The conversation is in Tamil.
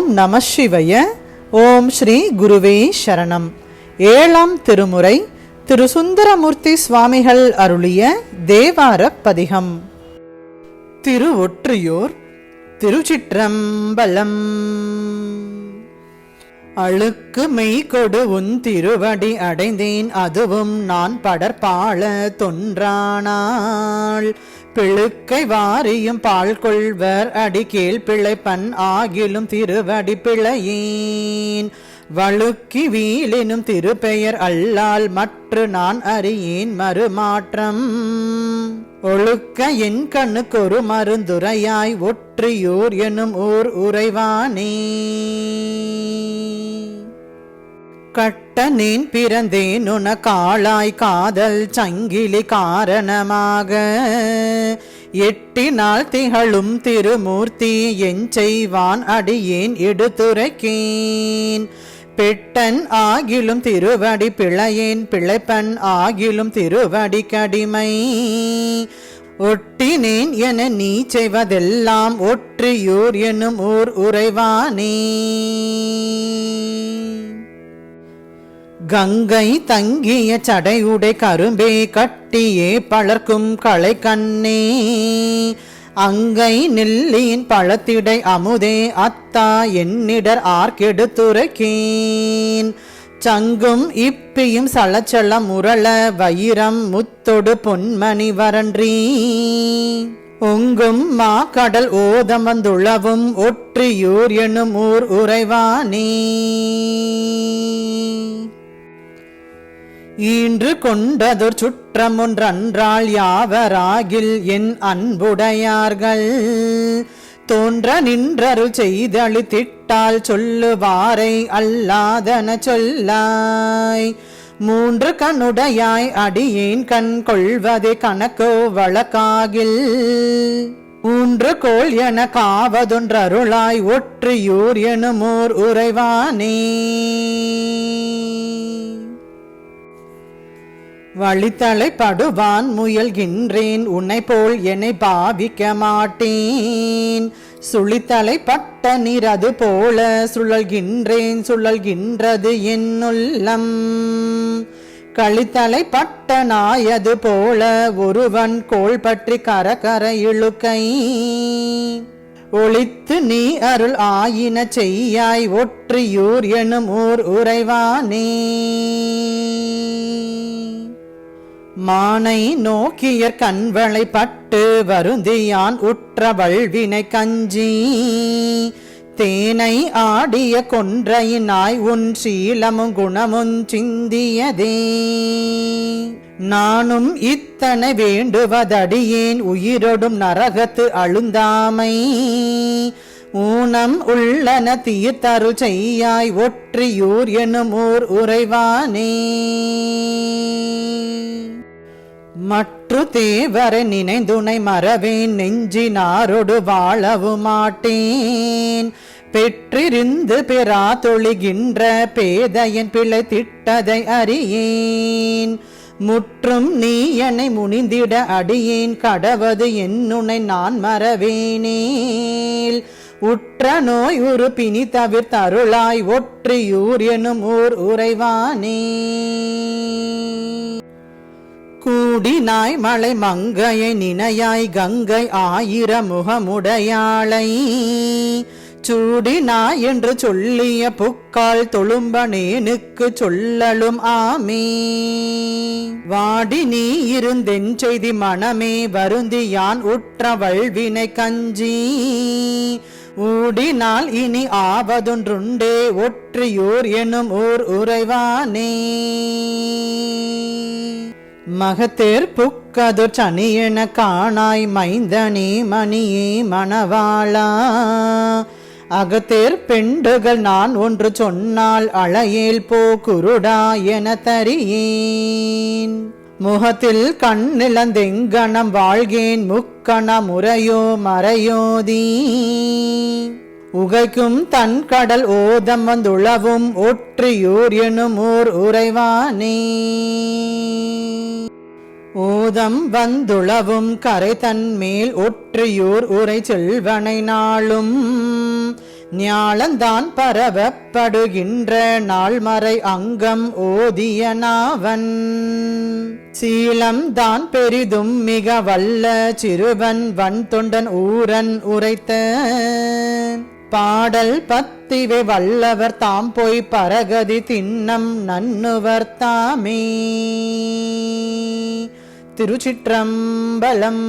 ஓம் நம சிவய. ஓம் ஸ்ரீ குருவே சரணம். ஏழாம் திருமுறை திரு சுந்தரமூர்த்தி சுவாமிகள் அருளிய தேவார பதிகம். திருவொற்றியூர். திருச்சிற்றம்பலம். அழுக்கு மெய் கொடு உன் திருவடி அடைந்தேன், அதுவும் நான் படற்பாள தொன்றானாள். பிழுக்கை வாரியும் பால் கொள்வர் அடிக்கேள் பிழைப்பன் ஆகிலும் திருவடி பிழையேன். வழுக்கி வீலினும் திருப்பெயர் அல்லால் மற்ற நான் அறியேன் மறுமாற்றம். ஒழுக்க என் கண்ணுக்கு ஒரு மருந்துரையாய் ஒற்றியூர் எனும் ஊர் உறைவானே. கட்டனேன் பிறந்தேன் உனக்காளாய் காதல் சங்கிலி காரணமாக. எட்டினால் திகழும் திருமூர்த்தி என் செய்வான் அடியேன் எடுத்துரைக்கேன். பெட்டன் ஆகிலும் திருவடி பிழையேன், பிழைப்பன் ஆகிலும் திருவடி கடிமை. ஒட்டினேன் என நீ செய்வதெல்லாம் ஒற்றியூர் எனும் ஊர் உறைவானே. கங்கை தங்கிய சடையுடை கரும்பே கட்டியே பளர்க்கும் களை கண்ணே. அங்கை நெல்லியின் பழத்திடை அமுதே அத்தா என்னிடர் ஆர்க்கெடுத்துரைக்கேன். சங்கும் இப்பியும் சலச்சல முரள வயிரம் முத்தொடு பொன்மணி வரன்றி. ஒங்கும் மா கடல் ஓதம் வந்துளவும் ஒற்றியூர் எனும் ஊர் உறைவானே. ஈன்று கொண்டதொரு சுற்றம் ஒன்றன்றால் யாவராகில் என் அன்புடையார்கள். தோன்ற நின்றருள் செய்தளி திட்டால் சொல்லுவாரை அல்லாதன சொல்லாய். மூன்று கண்ணுடையாய் அடியேன் கண் கொள்வதே கணக்கோ வழக்காகில். ஊன்று கோள் என காவதொன்றருளாய் ஒற்றியூர் எனுமோர் உறைவானே. வழித்தலை படுவான் முயல்கின்றேன், உன்னை போல் என்னை பாவிக்க மாட்டேன். சுழித்தலை பட்ட நீர் அது போல சுழல்கின்றேன், சுழல்கின்றது என்னுள்ளம். கழித்தலை பட்ட நாயது போல ஒருவன் கோள் பற்றி கரகர இழுக்கை. ஒளித்து நீ அருள் ஆயின செய்யாய் ஒற்றியூர் எனும் ஊர் உறைவானே. மானை நோக்கியற் கண்வளை பட்டு வருந்தியான் உற்ற வல்வினை கஞ்சி. தேனை ஆடிய கொன்றையினாய் உன் சீலமும் குணமும் சிந்தியதே. நானும் இத்தனை வேண்டுவதடியேன் உயிரொடும் நரகத்து அழுந்தாமை. ஊனம் உள்ளன தீர்த்தரு செய்யாய் ஒற்றியூர் எனும் ஊர் உறைவானே. மற்று தேவரை நினைந்துனை மறவேன், நெஞ்சினாரொடு வாழவு மாட்டேன். பெற்றிருந்து பெறா தொழுகின்ற பேதையன் பிழை திட்டதை அறியேன். முற்றும் நீ என்னை முனிந்திட அடியேன் கடவது என்னுனை நான் மறவேனேல். உற்ற நோய் ஒரு பிணி தவிர்த்தருளாய் ஒற்றியூர் எனும் ஊர் உறைவானே. கூடினாய் மலை மங்கையை நினையாய் கங்கை ஆயிர முகமுடையாளை. சூடினாய் என்று சொல்லிய புக்கால் தொழும்பனேனுக்கு சொல்லலும் ஆமே. வாடி நீ இருந்தென் செய்தி மனமே வருந்தி யான் உற்ற வல்வினை கஞ்சி. ஊடினால் இனி ஆவதொன்றுண்டே ஒற்றியூர் எனும் ஊர் உறைவானே. மகத்தேர் புக்கதொர் சனியென காணாய் மைந்தனே மணியே மணவாளா. அகத்தேர் பெண்டுகள் நான் ஒன்று சொன்னால் அழையேல் போ குருடா என தரியேன். முகத்தில் கண்ணிழந்தெங்கனம் வாழ்கேன் முக்கண முறையோ மறையோதி. உகைக்கும் தன் கடல் ஓதம் வந்துளவும் ஒற்றியூர் எனும் ஊர் உறைவானே. ஓதம் வந்துளவும் கரை தன்மேல் ஒற்றியூர் உரை செல்வனை நாளும் ஞாலந்தான் பரவப்படுகின்ற நாள்மறை அங்கம் ஓதிய நாவன் சீலம் தான் பெரிதும் மிக வல்ல சிறுவன் வன் தொண்டன் ஊரன் உரைத்த பாடல் பத்திவை வல்லவர் தாம் போய் பரகதி திண்ணம் நன்னுவர் தாமே. திருச்சிற்றம்பலம்.